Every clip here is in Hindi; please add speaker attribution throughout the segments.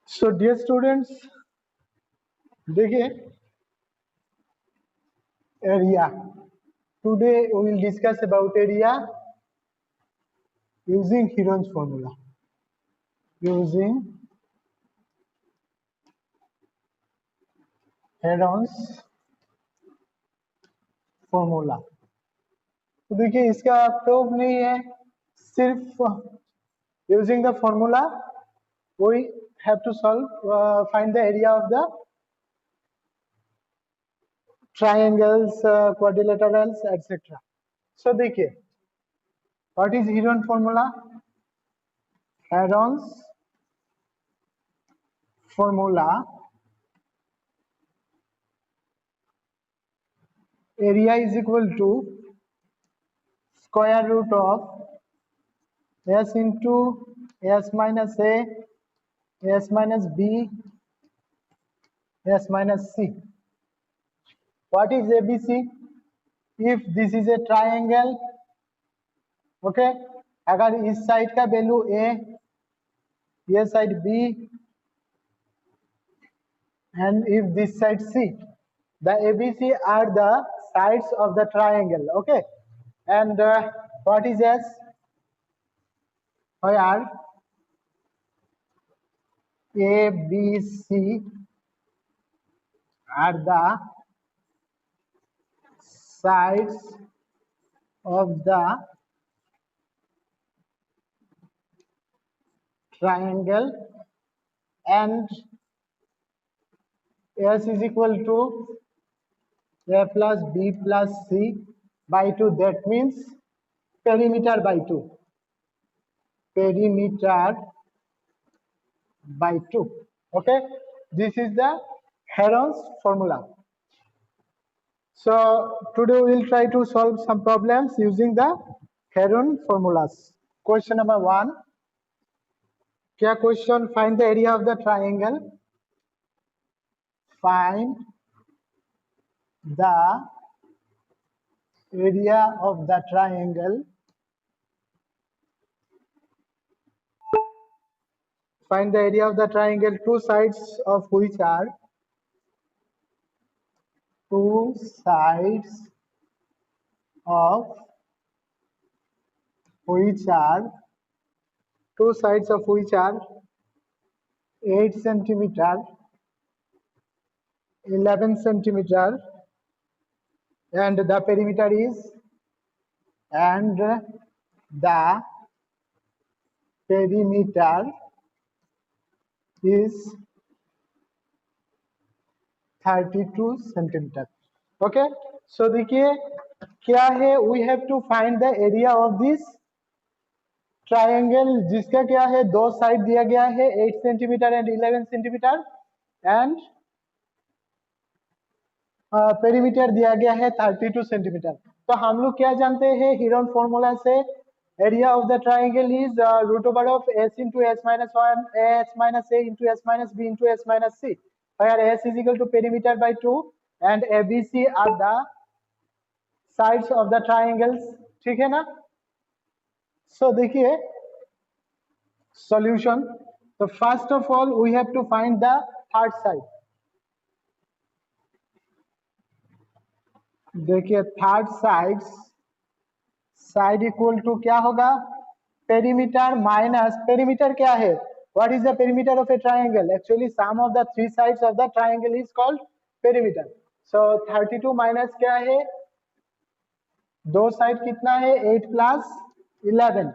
Speaker 1: सो डियर स्टूडेंट्स, देखिए area. Today we will discuss about area using Heron's formula. Using Heron's formula. तो देखिए इसका प्रूफ नहीं है, सिर्फ using the formula we have to solve find the area of the triangles, quadrilaterals, etc. So देखिए, what is Heron formula? Heron's formula, area is equal to square root of s into s minus a, s minus b, s minus c. What is ABC? If this is a triangle, okay, अगर इस साइड का वैल्यू a, ये side b, and if this side c, the ABC are the sides of the triangle, okay. And what is s? Where a, b, c are the sides of the triangle, and s is equal to a plus b plus c by 2. That means perimeter by 2. Perimeter by 2. Okay, this is the Heron's formula. So today we will try to solve some problems using the Heron formulas. Question number 1. क्या question? Find the area of the triangle. Find the area of the triangle. Find the area of the triangle, two sides of which are two sides of which are 8 centimeter, 11 centimeter, and the perimeter is 32 centimeter. Okay, so देखिए क्या है, we have to find the area of this triangle जिसका क्या है, दो साइड दिया गया है 8 centimetre and 11 centimetre, and perimeter दिया गया है 32 सेंटीमीटर. तो हम लोग क्या जानते हैं हीरोन फॉर्मूला से, area of the triangle is root over of s into s minus 1 s minus a into s minus b into s minus c, where s is equal to perimeter by 2 and abc are the sides of the triangles. ठीक है ना. सो देखिए solution. So first of all we have to find the third side. देखिए थर्ड साइड इक्वल टू क्या होगा, पेरीमीटर माइनस, पेरीमीटर क्या है, what is the perimeter of a triangle, actually sum of the three sides of the triangle is called perimeter. So 32 minus क्या है, दो साइड कितना है 8 प्लस 11,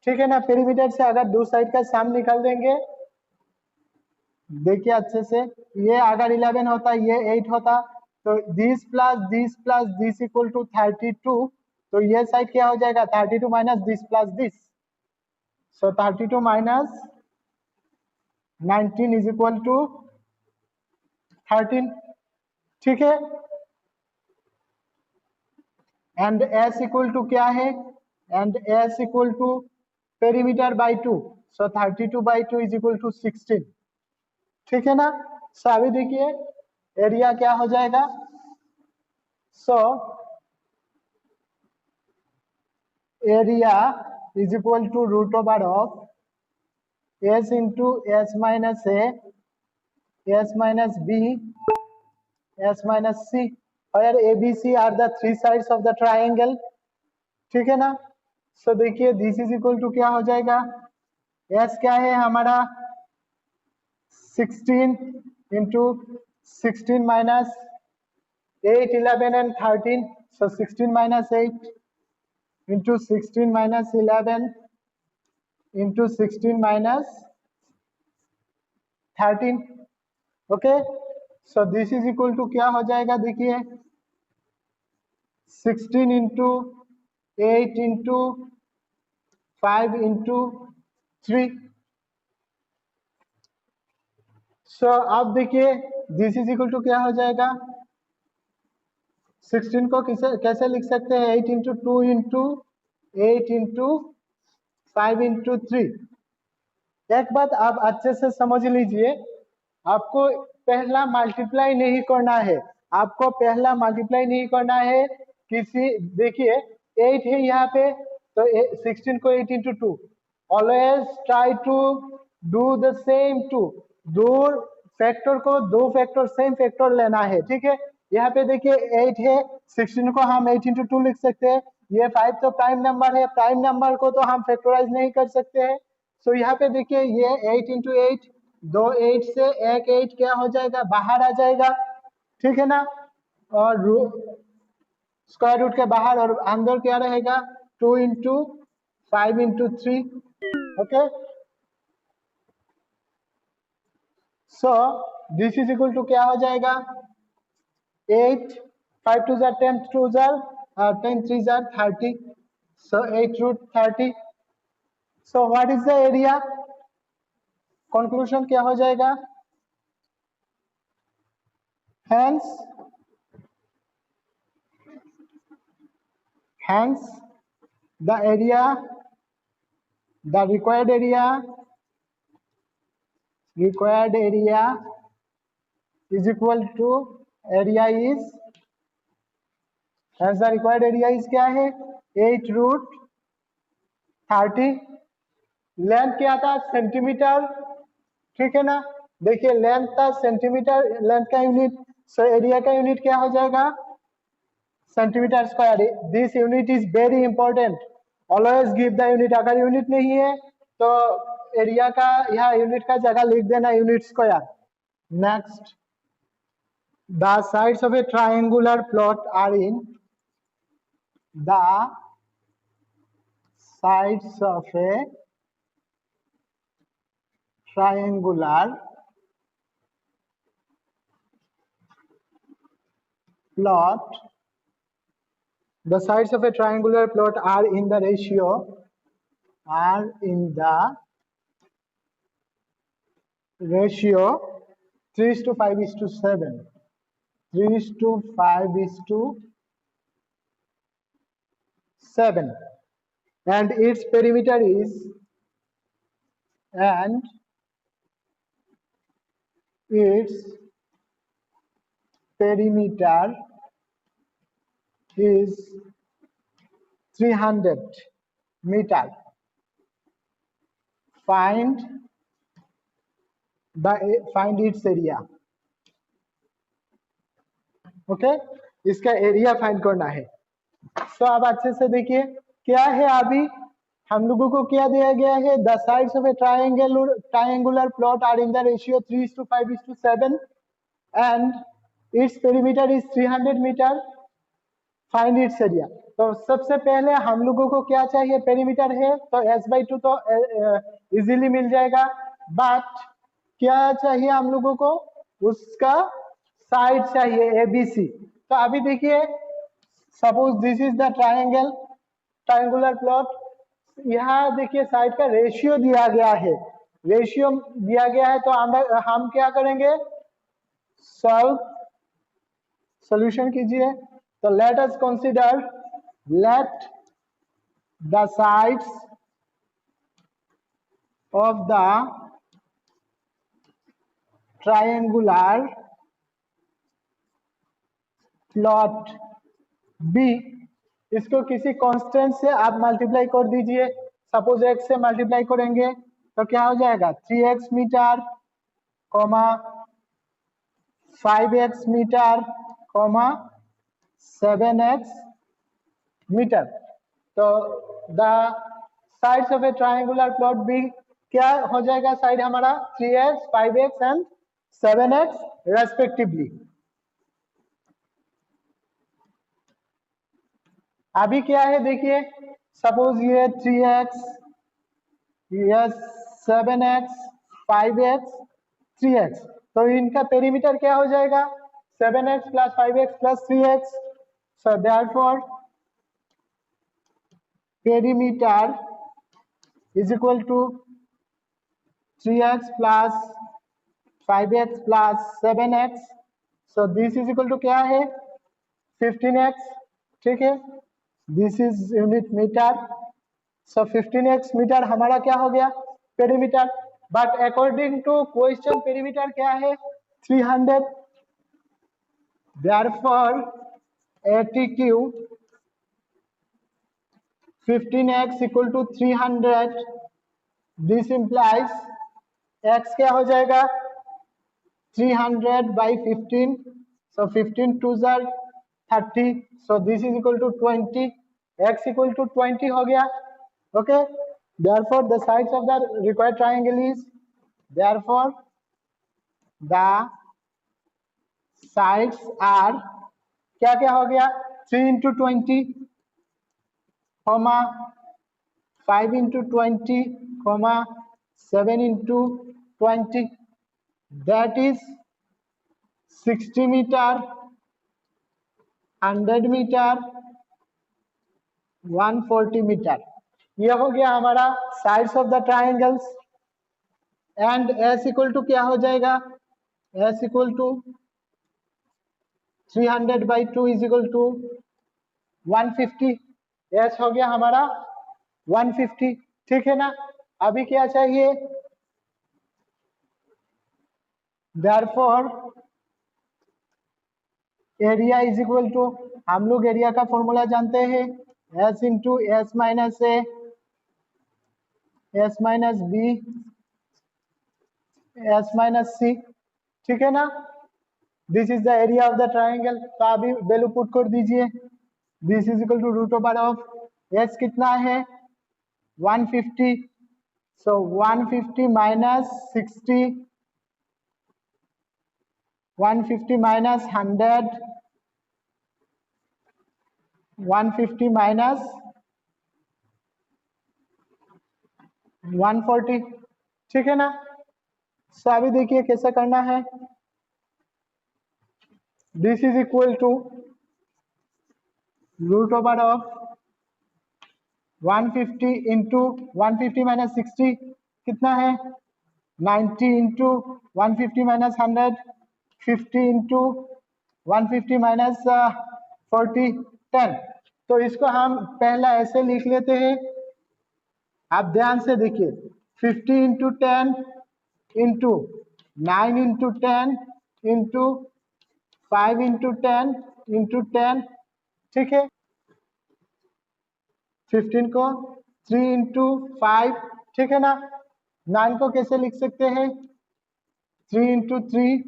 Speaker 1: ठीक है ना. पेरीमीटर से अगर दो साइड का सम निकाल देंगे, देखिए अच्छे से, ये अगर 11 होता ये 8 होता, तो this plus this equal to 32, तो ये साइड क्या हो जाएगा 32 minus this plus this, so 32 minus 19 is equal to 13, ठीक है. एंड एस इक्वल टू क्या है, and s equal to perimeter by 2, so 32 by 2 is equal to 16, ठीक है ना. सो अभी देखिए एरिया क्या हो जाएगा, so area is equal to root over of s into s minus a, s minus b, s minus c, where a b c are the three sides of the triangle, ठीक है ना। सो देखिए दिस इज इक्वल टू क्या हो जाएगा, s क्या है हमारा 16 into 16 minus 8, 11 and 13, so 16 minus 8 into 16 minus 11 into 16 minus 13, okay. So this is equal to क्या हो जाएगा, देखिए 16 इंटू 8 इंटू 5 इंटू 3। सो अब देखिए दिस इज इक्वल टू क्या हो जाएगा, 16 को कैसे लिख सकते हैं, 8 इंटू 2 इंटू 8 इंटू 5 इंटू 3। एक बात आप अच्छे से समझ लीजिए, आपको पहला मल्टीप्लाई नहीं करना है, आपको पहला मल्टीप्लाई नहीं करना है किसी, देखिए 8 है यहाँ पे, तो 16 को 8 into 2, always try to do the same two, दो फैक्टर को दो फैक्टर सेम फैक्टर लेना है, ठीक है। यहाँ पे देखिए 8 है, 16 को हम 8 इंटू 2 लिख सकते हैं, ये 5 तो प्राइम नंबर है, प्राइम नंबर को तो हम फैक्टराइज नहीं कर सकते हैं। सो यहाँ पे देखिए ये 8 इंटू 8, दो 8 से एक 8 क्या हो जाएगा, बाहर आ जाएगा, ठीक है ना। और स्क्वायर रूट के बाहर और अंदर क्या रहेगा, 2 into 5 into 3, okay. So this is equal to क्या हो जाएगा, 8, 5 2 जार 10, 2 जार 10 3 जार 30, so 8 root 30। so what is the area, conclusion क्या हो जाएगा, hence the area, the required area is equal to area is, hence the required area is क्या है, 8 root 30। लेंथ क्या था, सेंटीमीटर, ठीक है ना। देखिए लेंथ था सेंटीमीटर, लेंथ का यूनिट, सो एरिया का यूनिट क्या हो जाएगा, centimetre square. This unit is very important, always give the unit, अगर यूनिट नहीं है तो एरिया का यहाँ यूनिट का जगह लिख देना unit square. Next, the sides of a triangular plot are in the sides of a triangular plot, the sides of a triangular plot are in the ratio 3:5:7, 3:5:7, and its perimeter is, is 300 meter. Find its area, okay. इसका एरिया फाइंड करना है। तो अब अच्छे से देखिए क्या है, अभी हम लोगों को क्या दिया गया है, the sides of a triangular plot are in the ratio 3:5:7 and its perimeter is 300 meter, find its area. तो सबसे पहले हम लोगों को क्या चाहिए, पेरीमीटर है तो s/2 तो इजीली मिल जाएगा, बट क्या चाहिए हम लोगों को, उसका साइड चाहिए ABC। तो अभी देखिए suppose this is the triangular plot, यहाँ देखिए साइड का रेशियो दिया गया है, रेशियो दिया गया है, तो हम क्या करेंगे, सॉल्यूशन कीजिए। तो let us consider, let the sides of the triangular plot be, इसको किसी कांस्टेंट से आप मल्टीप्लाई कर दीजिए, सपोज x से मल्टीप्लाई करेंगे तो क्या हो जाएगा 3x metre, 5x metre, 7x metre. तो the sides of a triangular plot be क्या हो जाएगा, साइड हमारा 3x, 5x and 7x respectively. अभी क्या है देखिए, सपोज ये 3x, ये 7x, 5x, 3x, तो इनका पेरीमीटर क्या हो जाएगा 7x plus 5x plus 3x। so therefore perimeter is equal to 3x plus 5x plus 7x। so this is equal to क्या है 15x, ठीक है, this is unit meter. so 15x meter हमारा क्या हो गया perimeter, but according to question perimeter क्या है 300। therefore ATQ 15x equal to 300। this implies x क्या हो जाएगा 300 by 15, so 15 2s are 30, so this is equal to 20, x equal to 20 हो गया। okay, therefore the sides of the required triangle is, therefore the sides are क्या क्या हो गया 3 into 20, 5 into 20, 7 into 20, that is 60 meter, 100 meter, 140 meter. ये हो गया हमारा sides of the triangles. And s equal to क्या हो जाएगा, s equal to 300 by 2 is equal to 150। s हो गया हमारा 150, ठीक है ना। अभी क्या चाहिए, therefore area is equal to, हम लोग एरिया का फॉर्मूला जानते हैं s into S minus A, S minus B, S minus C, ठीक है ना। This is the area of the triangle. तो अभी वैल्यू पुट कर दीजिए, this is equal to root over of S कितना है 150, सो 150 माइनस 60, 150 माइनस 100, 150 माइनस 140, ठीक है ना। सो अभी देखिए कैसे करना है, this is equal to root over of 150 into 150 minus 60 कितना है 90 इंटू 150 माइनस 100, 50 इंटू 150 माइनस 40, 10। तो इसको हम पहला ऐसे लिख लेते हैं, आप ध्यान से देखिए 50 into 10 into 9 into 10 into 5 into 10 into 10, ठीक है। 15 को 3 इंटू 5, ठीक है ना। 9 को कैसे लिख सकते हैं 3 इंटू 3,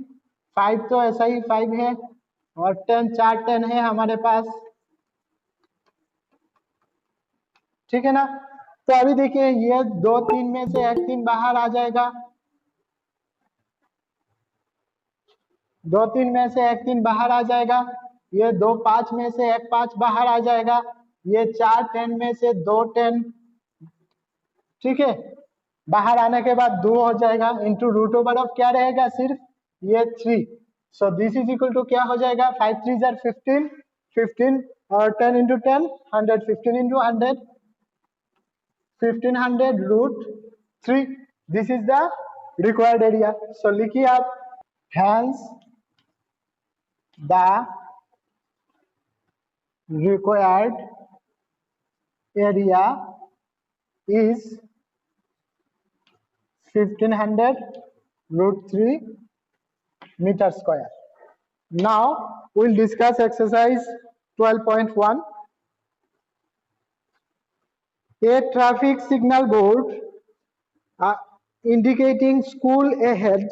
Speaker 1: 5 तो ऐसा ही 5 है, और 10 4 10 है हमारे पास, ठीक है ना। तो अभी देखिए ये 2 3 में से एक 3 बाहर आ जाएगा, 2 3 में से एक 3 बाहर आ जाएगा, ये 2 5 में से एक 5 बाहर आ जाएगा, ये 4 10 में से 2 10, ठीक है। बाहर आने के बाद 2 हो जाएगा, इंटू रूट ओवर ऑफ क्या रहेगा सिर्फ ये 3, so this is equal to क्या हो जाएगा 5 3 जार 15, 15 और 10 into 10 100, 15 into 100 1500 root 3, this is the required area. So लिखिए आप, hence the required area is 1500 root 3 meter square. Now we'll discuss exercise 12.1. A traffic signal board indicating school ahead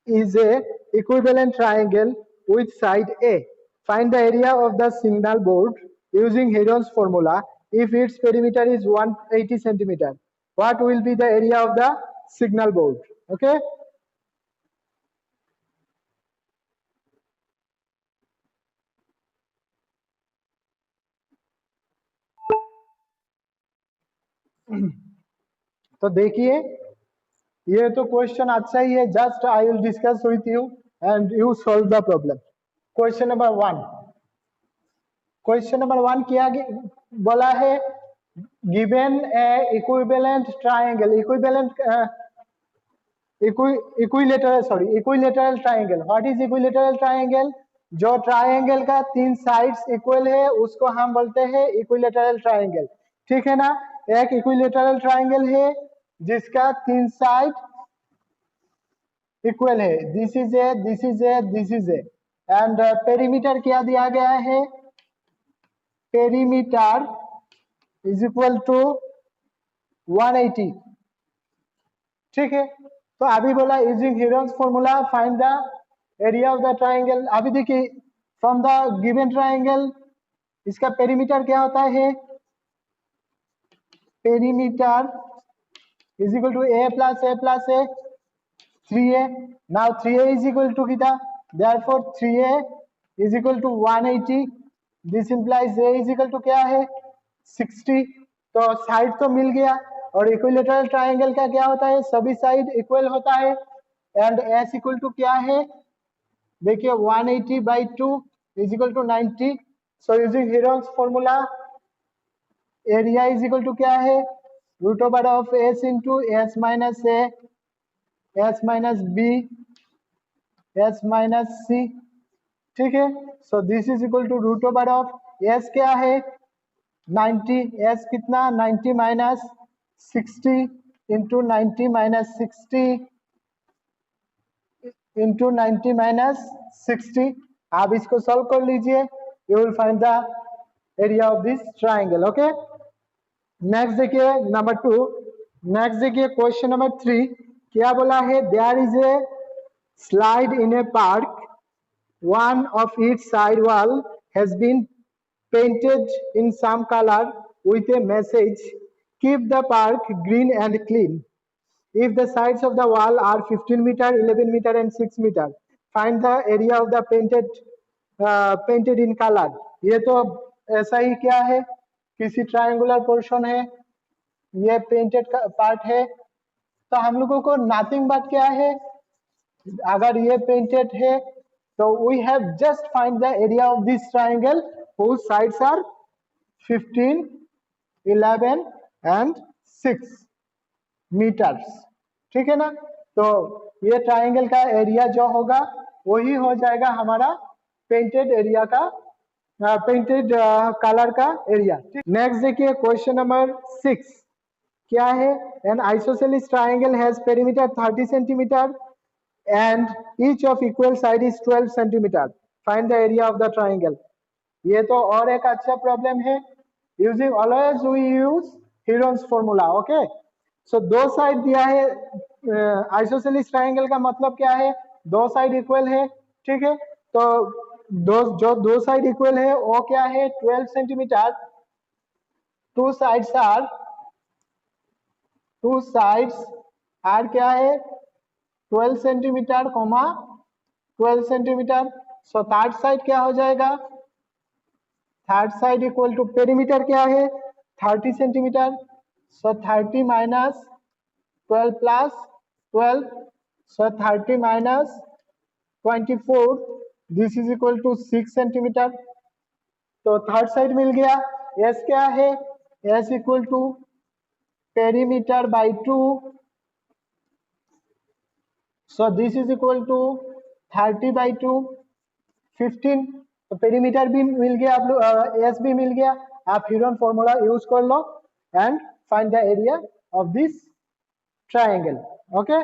Speaker 1: is a equivalent triangle with side A. Find the area of the signal board using Heron's formula if its perimeter is 180 centimeter. What will be the area of the signal board? Okay. तो देखिए ये तो क्वेश्चन अच्छा ही है. Just I will discuss with you and you solve the problem. Question number 1. Question number 1 क्या बोला है? Given A equivalent triangle, equilateral triangle. What is equilateral triangle? जो ट्रायंगल का 3 साइड्स इक्वल है उसको हम बोलते हैं इक्विलेटरल ट्रायंगल. ठीक है ना? एक इक्विलेटरल ट्रायंगल है जिसका 3 साइड इक्वल है. This is a, this is a, this is a. And perimeter क्या दिया गया है? Perimeter is equal to 180. ठीक है. तो अभी बोला using Heron's formula find the area of the triangle. अभी देखिए फ्रॉम द गिवन ट्रायंगल इसका पेरीमीटर क्या होता है? Perimeter is equal to a plus a plus a 3a. now 3a is equal to kita, therefore 3a is equal to 180. this implies a is equal to क्या है? 60. तो साइड तो मिल गया. और इक्विलेटरल ट्रायंगल का क्या होता है? सभी साइड इक्वल होता है. एंड s इक्वल टू क्या है? देखिए 180 by 2 is equal to 90. so using Heron's formula area is equal to क्या है? Root over of s into s minus a, s minus b, s minus c. ठीक है. So this is equal to root over of s क्या है? 90. s कितना? 90 minus 60 into 90 minus 60 into 90 minus 60. आप इसको सॉल्व कर लीजिए. You will find the area of this triangle. Okay. Next देखिए नंबर 2. नेक्स्ट देखिए क्वेश्चन नंबर 3 क्या बोला है? There is a slide in a park. One of its side wall has been painted in some color with a message, keep the park green and clean. If the sides of the wall are 15 meter, 11 meter and 6 meter, find the area of the painted in color. ये तो ऐसा ही क्या है? किसी ट्रायंगुलर पोर्शन है, ये पेंटेड पार्ट है. तो हम लोगों को नथिंग बट क्या है? अगर ये पेंटेड है तो we have just find the area of this triangle whose sides are 15, 11 and 6 meters. ठीक है ना? तो ये ट्रायंगल का एरिया जो होगा वही हो जाएगा हमारा पेंटेड एरिया का, पेंटेड कलर का एरिया. नेक्स्ट देखिए क्वेश्चन नंबर 6 क्या है? N isosceles triangle has perimeter 30 centimetre and each of equal side is 12 centimeter. Find the area of the triangle. ये तो और एक अच्छा प्रॉब्लम है. Using always we use Heron's formula. Okay. So दो साइड दिया है. आइसोसेलेस ट्रायंगल का मतलब क्या है? दो साइड इक्वल है. ठीक है. तो दो साइड इक्वल है वो क्या है? 12 सेंटीमीटर. टू साइड्स आर क्या है? 12 centimeter comma 12 centimeter. So third side क्या हो जाएगा? Third side equal to perimeter क्या है? 30 centimeter. So 30 minus 12 plus 12. So 30 minus 24. This is equal to 6 centimeter. तो थर्ड साइड मिल गया. एस क्या है? S equal to perimeter by 2. So this is equal to 30 by 2, 15. तो पेरीमीटर भी मिल गया, आप लोग एस भी मिल गया. आप हीरोन फॉर्मूला यूज कर लो and find the area of this triangle. Okay.